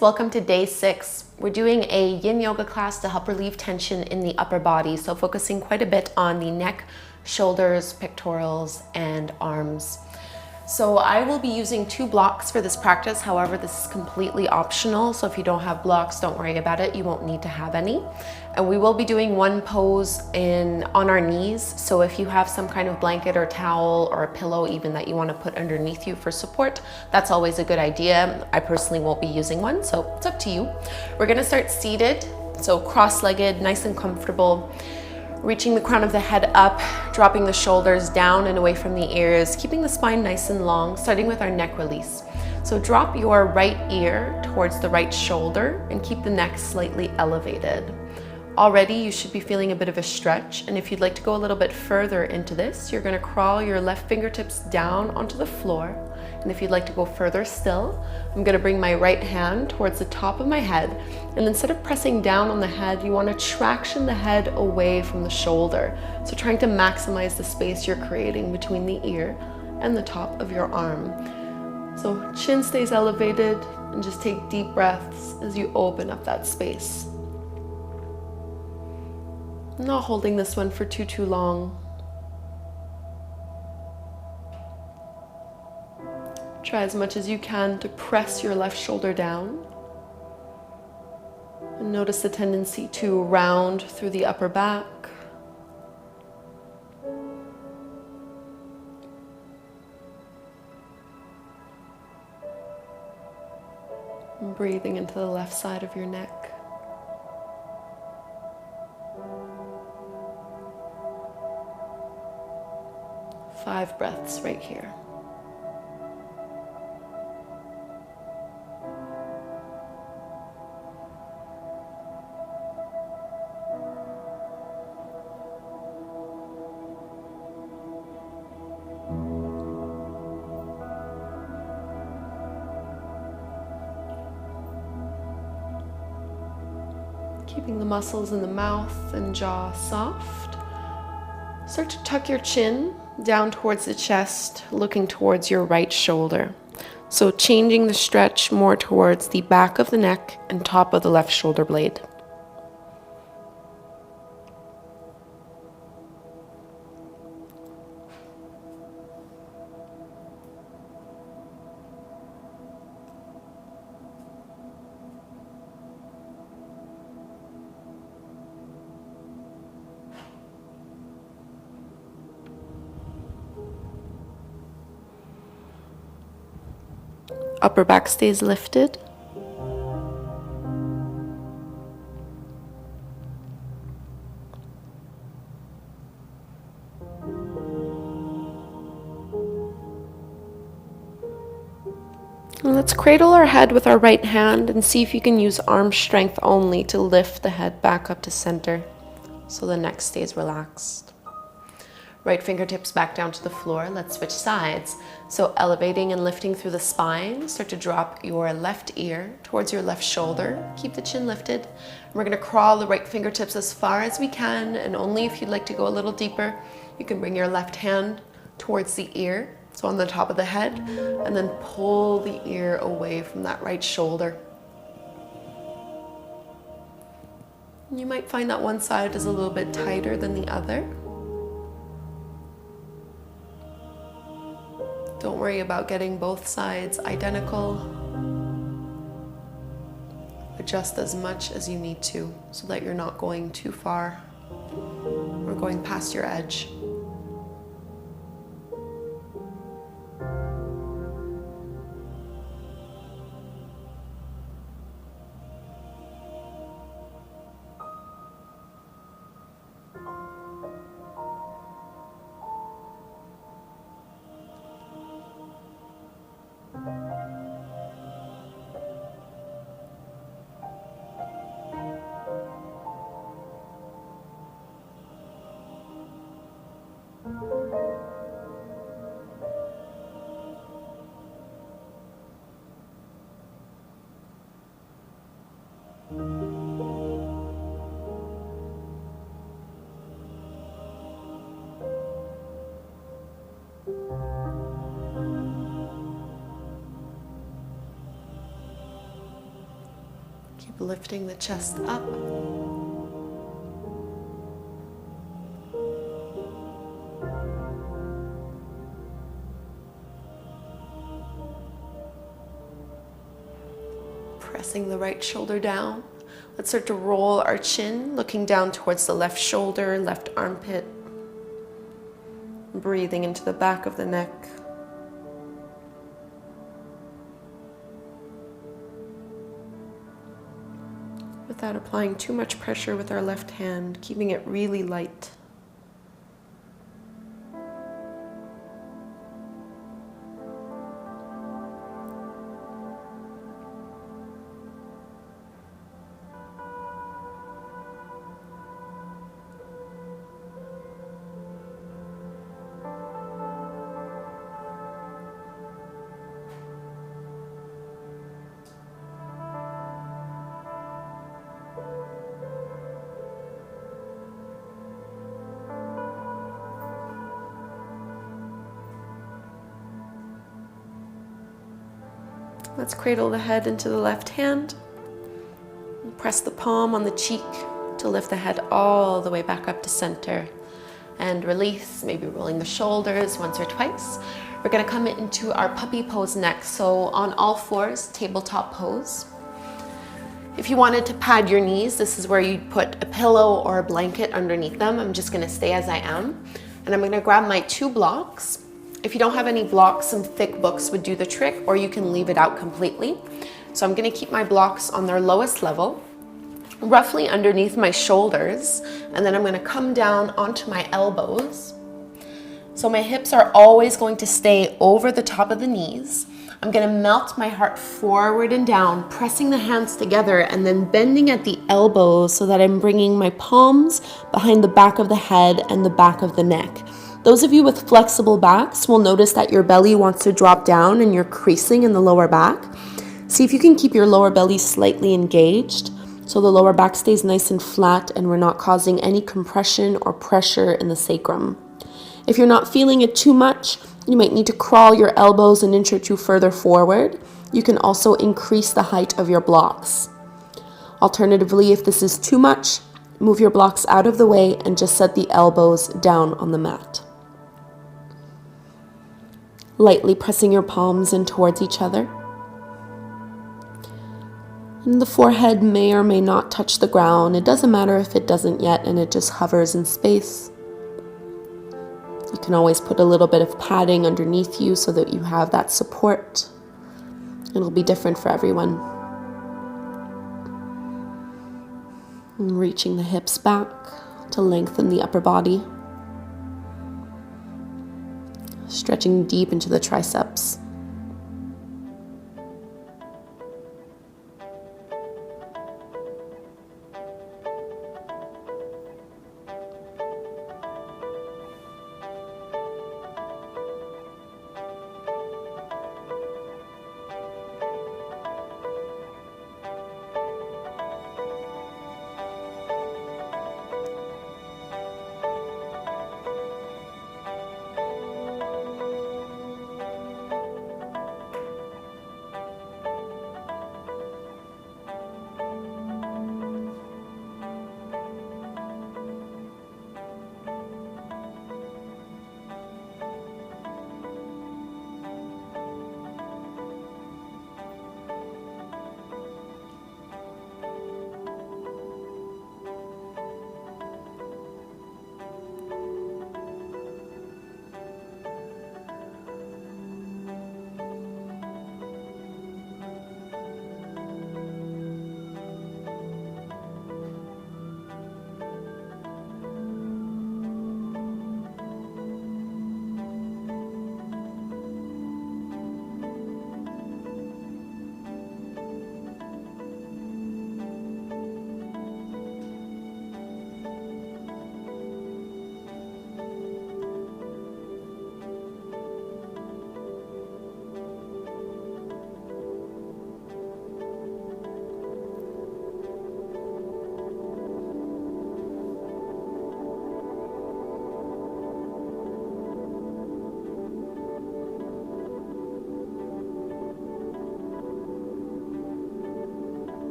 Welcome to day 6. We're doing a yin yoga class to help relieve tension in the upper body. So focusing quite a bit on the neck, shoulders, pectorals, and arms. So I will be using 2 blocks for this practice. However, this is completely optional. So if you don't have blocks, don't worry about it. You won't need to have any. And we will be doing one pose on our knees. So if you have some kind of blanket or towel or a pillow even that you want to put underneath you for support, that's always a good idea. I personally won't be using one, so it's up to you. We're going to start seated, so cross-legged, nice and comfortable. Reaching the crown of the head up, dropping the shoulders down and away from the ears, keeping the spine nice and long, starting with our neck release. So drop your right ear towards the right shoulder and keep the neck slightly elevated. Already you should be feeling a bit of a stretch, and if you'd like to go a little bit further into this, you're going to crawl your left fingertips down onto the floor. And if you'd like to go further still, I'm going to bring my right hand towards the top of my head, and instead of pressing down on the head, you want to traction the head away from the shoulder. So trying to maximize the space you're creating between the ear and the top of your arm. So chin stays elevated, and just take deep breaths as you open up that space. Not holding this one for too long. Try as much as you can to press your left shoulder down. And notice the tendency to round through the upper back. And breathing into the left side of your neck. Five breaths right here. Keeping the muscles in the mouth and jaw soft. Start to tuck your chin down towards the chest, looking towards your right shoulder. So changing the stretch more towards the back of the neck and top of the left shoulder blade. Upper back stays lifted. And let's cradle our head with our right hand and see if you can use arm strength only to lift the head back up to center so the neck stays relaxed. Right fingertips back down to the floor. Let's switch sides. So elevating and lifting through the spine. Start to drop your left ear towards your left shoulder. Keep the chin lifted. We're going to crawl the right fingertips as far as we can, and only if you'd like to go a little deeper, you can bring your left hand towards the ear, so on the top of the head, and then pull the ear away from that right shoulder. You might find that one side is a little bit tighter than the other. Don't worry about getting both sides identical. Adjust as much as you need to so that you're not going too far or going past your edge. Keep lifting the chest up. Pressing the right shoulder down. Let's start to roll our chin, looking down towards the left shoulder, left armpit. Breathing into the back of the neck. Without applying too much pressure with our left hand, keeping it really light. Let's cradle the head into the left hand. Press the palm on the cheek to lift the head all the way back up to center. And release, maybe rolling the shoulders once or twice. We're gonna come into our puppy pose next. So on all fours, tabletop pose. If you wanted to pad your knees, this is where you'd put a pillow or a blanket underneath them. I'm just gonna stay as I am. And I'm gonna grab my 2 blocks. If you don't have any blocks, some thick books would do the trick, or you can leave it out completely. So I'm gonna keep my blocks on their lowest level, roughly underneath my shoulders, and then I'm gonna come down onto my elbows. So my hips are always going to stay over the top of the knees. I'm gonna melt my heart forward and down, pressing the hands together and then bending at the elbows so that I'm bringing my palms behind the back of the head and the back of the neck. Those of you with flexible backs will notice that your belly wants to drop down and you're creasing in the lower back. See if you can keep your lower belly slightly engaged so the lower back stays nice and flat and we're not causing any compression or pressure in the sacrum. If you're not feeling it too much, you might need to crawl your elbows an inch or 2 further forward. You can also increase the height of your blocks. Alternatively, if this is too much, move your blocks out of the way and just set the elbows down on the mat. Lightly pressing your palms in towards each other. And the forehead may or may not touch the ground. It doesn't matter if it doesn't yet and it just hovers in space. You can always put a little bit of padding underneath you so that you have that support. It'll be different for everyone. And reaching the hips back to lengthen the upper body. Stretching deep into the triceps.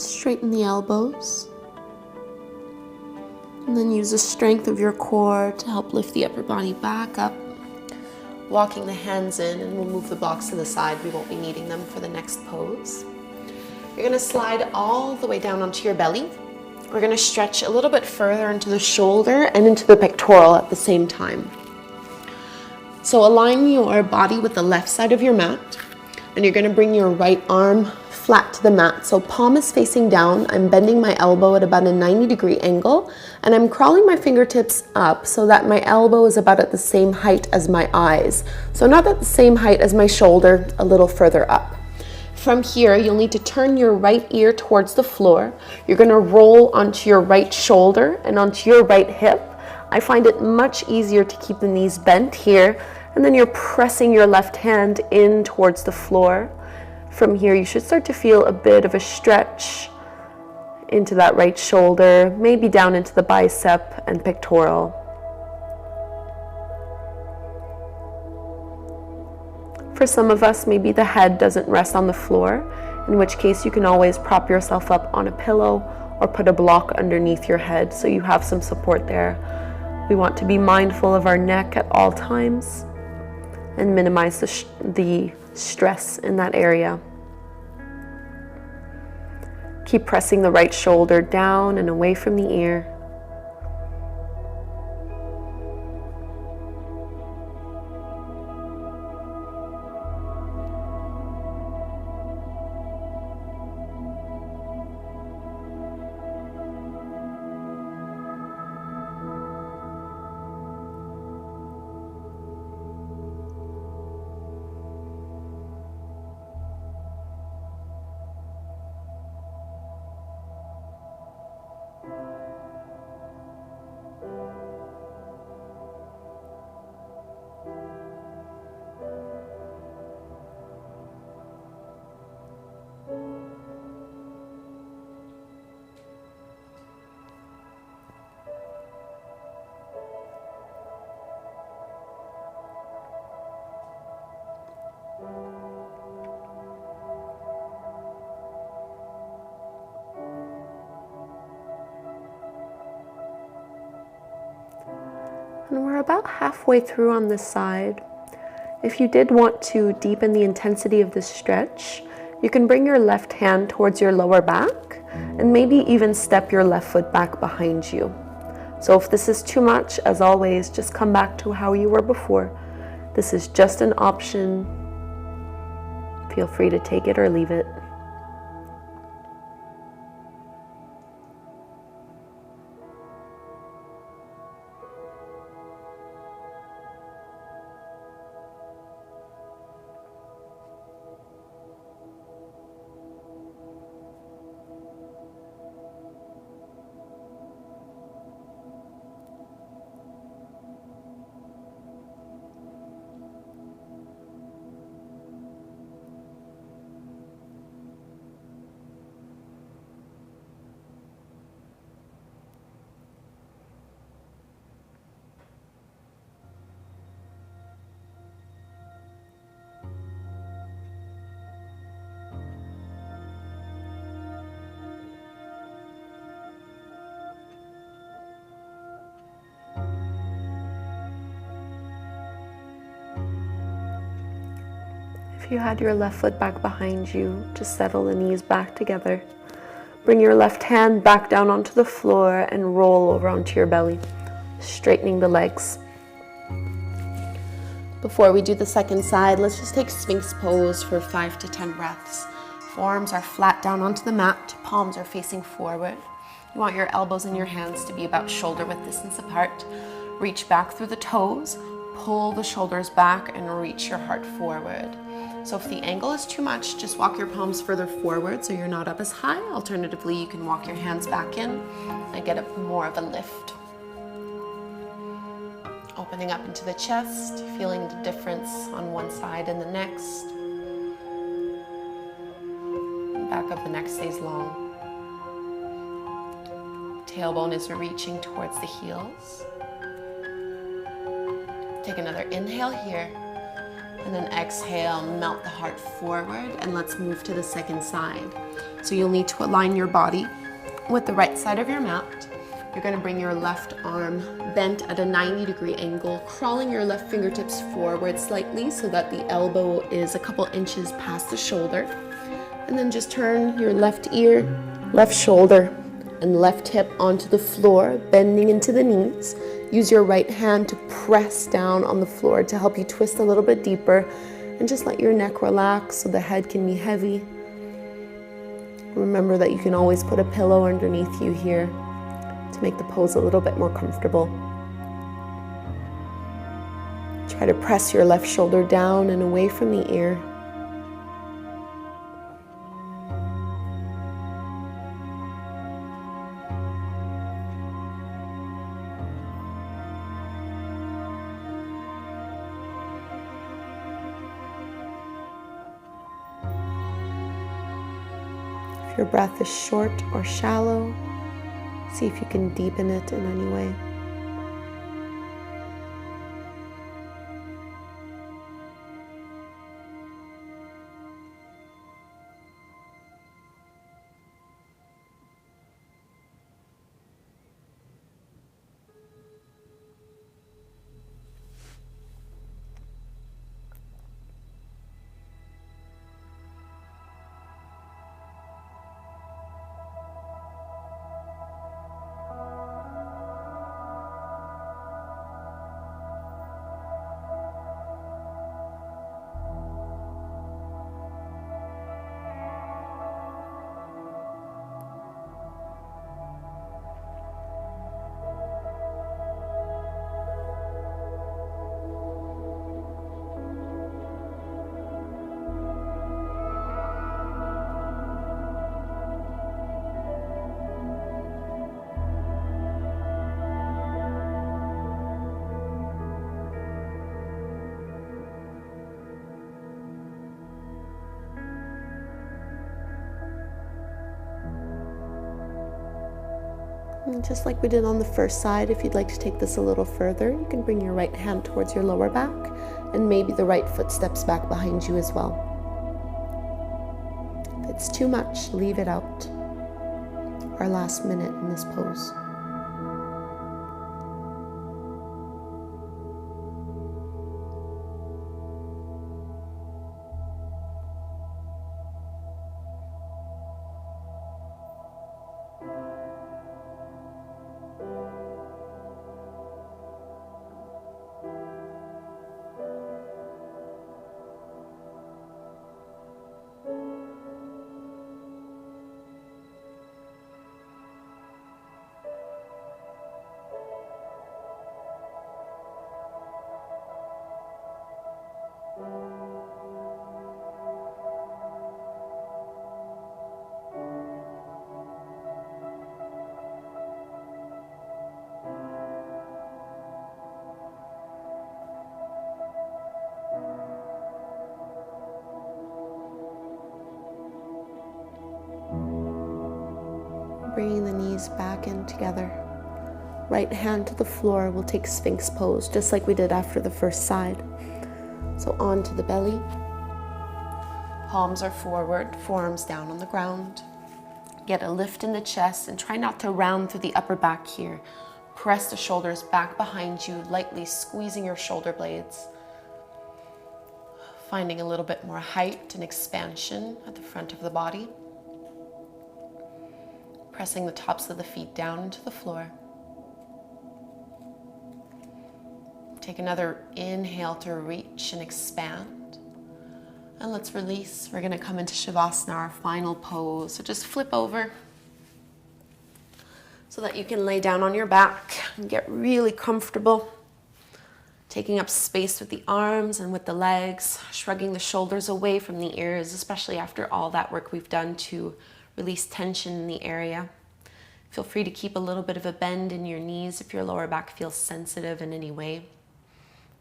Straighten the elbows. And then use the strength of your core to help lift the upper body back up. Walking the hands in, and we'll move the blocks to the side. We won't be needing them for the next pose. You're gonna slide all the way down onto your belly. We're gonna stretch a little bit further into the shoulder and into the pectoral at the same time. So align your body with the left side of your mat, and you're gonna bring your right arm flat to the mat. So palm is facing down. I'm bending my elbow at about a 90-degree angle, and I'm crawling my fingertips up so that my elbow is about at the same height as my eyes. So not at the same height as my shoulder, a little further up. From here, you'll need to turn your right ear towards the floor. You're gonna roll onto your right shoulder and onto your right hip. I find it much easier to keep the knees bent here, and then you're pressing your left hand in towards the floor. From here, you should start to feel a bit of a stretch into that right shoulder, maybe down into the bicep and pectoral. For some of us, maybe the head doesn't rest on the floor, in which case you can always prop yourself up on a pillow or put a block underneath your head so you have some support there. We want to be mindful of our neck at all times and minimize the stress in that area. Keep pressing the right shoulder down and away from the ear. And we're about halfway through on this side. If you did want to deepen the intensity of this stretch, you can bring your left hand towards your lower back and maybe even step your left foot back behind you. So if this is too much, as always, just come back to how you were before. This is just an option. Feel free to take it or leave it. If you had your left foot back behind you, just settle the knees back together. Bring your left hand back down onto the floor and roll over onto your belly, straightening the legs. Before we do the second side, let's just take Sphinx pose for 5 to 10 breaths. Forearms are flat down onto the mat, palms are facing forward. You want your elbows and your hands to be about shoulder width distance apart. Reach back through the toes, pull the shoulders back and reach your heart forward. So if the angle is too much, just walk your palms further forward so you're not up as high. Alternatively, you can walk your hands back in and get up more of a lift. Opening up into the chest, feeling the difference on one side and the next. Back of the neck stays long. Tailbone is reaching towards the heels. Take another inhale here. And then exhale, melt the heart forward, and let's move to the second side. So you'll need to align your body with the right side of your mat. You're gonna bring your left arm bent at a 90-degree angle, crawling your left fingertips forward slightly so that the elbow is a couple inches past the shoulder. And then just turn your left ear, left shoulder, and left hip onto the floor, bending into the knees. Use your right hand to press down on the floor to help you twist a little bit deeper, and just let your neck relax so the head can be heavy. Remember that you can always put a pillow underneath you here to make the pose a little bit more comfortable. Try to press your left shoulder down and away from the ear. If your breath is short or shallow, see if you can deepen it in any way. And just like we did on the first side, if you'd like to take this a little further, you can bring your right hand towards your lower back, and maybe the right foot steps back behind you as well. If it's too much, leave it out. Our last minute in this pose. Bringing the knees back in together. Right hand to the floor, we'll take Sphinx pose, just like we did after the first side. So onto the belly. Palms are forward, forearms down on the ground. Get a lift in the chest and try not to round through the upper back here. Press the shoulders back behind you, lightly squeezing your shoulder blades. Finding a little bit more height and expansion at the front of the body. Pressing the tops of the feet down into the floor. Take another inhale to reach and expand. And let's release. We're gonna come into Shavasana, our final pose. So just flip over so that you can lay down on your back and get really comfortable. Taking up space with the arms and with the legs, shrugging the shoulders away from the ears, especially after all that work we've done to release tension in the area. Feel free to keep a little bit of a bend in your knees if your lower back feels sensitive in any way.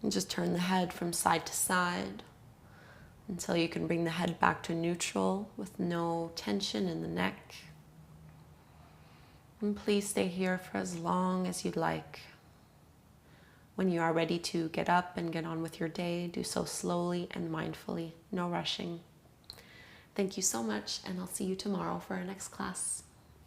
And just turn the head from side to side until you can bring the head back to neutral with no tension in the neck. And please stay here for as long as you'd like. When you are ready to get up and get on with your day, do so slowly and mindfully, no rushing. Thank you so much, and I'll see you tomorrow for our next class.